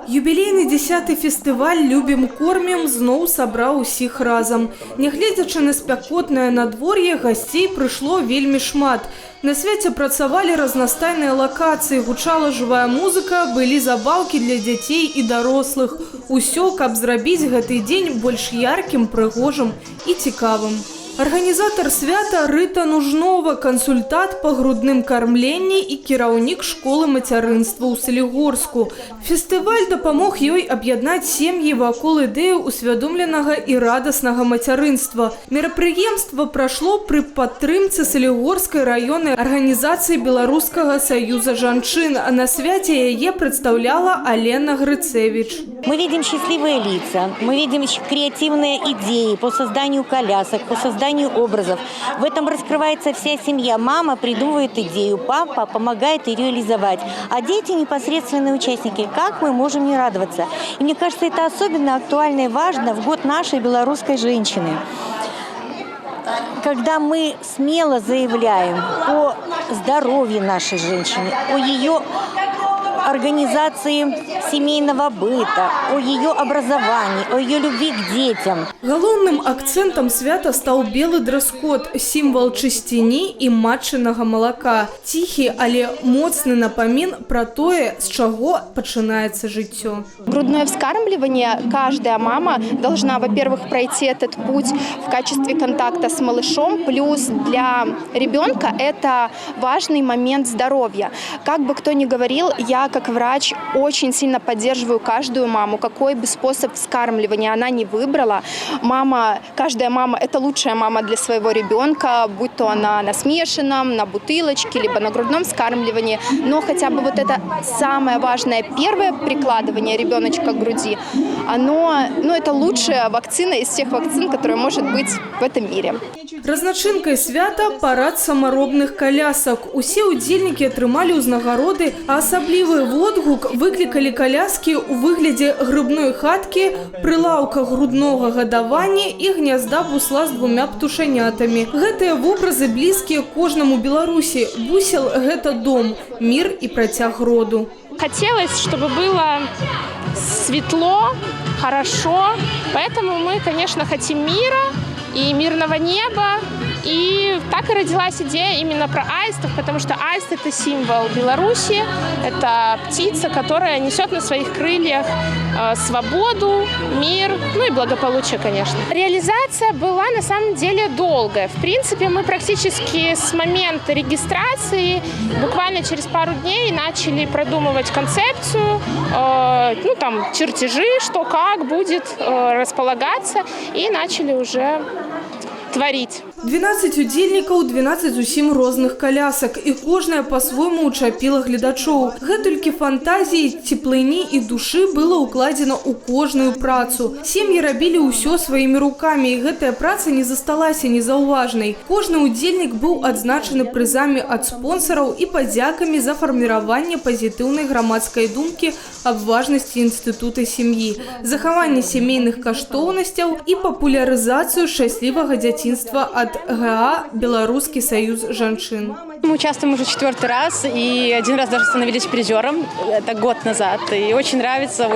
Юбілейны 10-й фестываль «Любім кормім» зноў сабраў усіх разам. Нягледзячы на спякотнае надвор'е, гасцей прыйшло вельмі шмат. На свяце працавалі разнастайныя лакацыі, гучала жывая музыка, былі забаўкі для дзяцей і дарослых. Усё, каб зрабіць гэты дзень больш яркім, прыгожым і цікавым. Арганізатар свята Рыта Нужнова, кансультант па грудным кармленні і кіраўнік школы мацярынства ў Салігорску. Фестываль дапамог ёй аб'яднаць сем'і вакол ідэі усвядомленага і радаснага мацярынства. Мерапрыемства прашло пры падтрымцы Салігорскай раённай арганізацыі Беларускага саюза жанчын, а на свяце яе прадстаўляла Алена Грыцевич. Мы видим счастливые лица, мы видим креативные идеи по созданию колясок, по созданию образов. В этом раскрывается вся семья. Мама придумывает идею, папа помогает ее реализовать. А дети непосредственные участники. Как мы можем не радоваться? И мне кажется, это особенно актуально и важно в год нашей белорусской женщины. Когда мы смело заявляем о здоровье нашей женщины, о ее организации семейного быта, о ее образовании, о ее любви к детям. Галоўным акцентам свята стаў белы дрэс-код, сімвал чысціні і матчынага малака. Ціхі, але моцны напамін пра тое, з чаго пачынаецца жыццё. Грудное вскармливание каждая мама должна, во-первых, пройти этот путь в качестве контакта с малышом, плюс для ребенка это важный момент здоровья. Как бы кто ни говорил, я как врач очень сильно поддерживаю каждую маму, какой бы способ вскармливания она ни выбрала. Каждая мама – это лучшая мама для своего ребенка, будь то она на смешанном, на бутылочке, либо на грудном вскармливании. Но хотя бы вот это самое важное первое прикладывание ребеночка к груди, это лучшая вакцина из всех вакцин, которая может быть в этом мире. Разначынкай свята парад самаробных колясак. Усе удзельнікі атрымалі ўзнагароды, а асаблівы водгук выклікалі коляскі ў выглядзе грыбной хаткі, прылаўка груднога гадавання і гнязда бусла з двумя птушанятамі. Гэтыя вобразы блізкія кожнаму беларусі. Бусел – гэта дом, мир і працяг роду. Хотелось, чтобы было светло, хорошо, поэтому мы, конечно, хотим мира и мирного неба. И так и родилась идея именно про аистов, потому что аист – это символ Беларуси, это птица, которая несет на своих крыльях свободу, мир, и благополучие, конечно. Реализация была на самом деле долгая. В принципе, мы практически с момента регистрации, буквально через пару дней, начали продумывать концепцию, чертежи, что как будет располагаться, и начали уже творить. 12 удзельнікаў, 12 зусім розных колясак, і кожная по-свойму учапіла гледачоў. Гэтулькі фантазіі, цеплыні і душы было укладзена ў кожную працу. Сем'і рабілі ўсё сваімі рукамі, і гэтая праца не засталася незаўважнай. Кожны удзельнік быў адзначаны прызамі ад спонсараў і падзякамі за фарміраванне пазітыўнай грамадскай думкі аб важнасці інстытута сям'і, захаванне сямейных каштоўнасцяў і папулярызацыю шчаслівага дзяцінства ад ГА «Белорусский союз жанчын». Мы участвуем уже 4-й раз, и один раз даже становились призером, это год назад. И очень нравится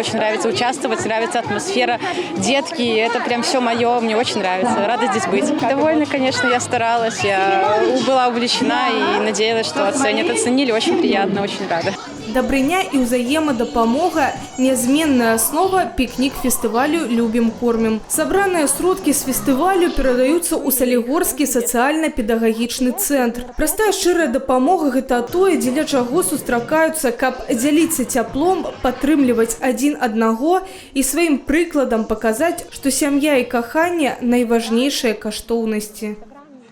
участвовать, нравится атмосфера, детки, это прям все мое, мне очень нравится, рада здесь быть. Довольно, конечно, я старалась, я была увлечена и надеялась, что оценили, очень приятно, очень рада. Дабрыня і ўзаемадапамога – нязменная аснова пікнік-фестывалю «Любім кормім». Сабраныя сродкі з фестывалю перадаюцца ў Салігорскі сацыяльна-педагагічны цэнтр. Простая шчырая дапамога – гэта тое, дзеля чаго сустракаюцца, каб дзяліцца цяплом, падтрымліваць адзін аднаго і сваім прыкладам паказаць, што сям'я і каханне – найважнейшыя каштоўнасці.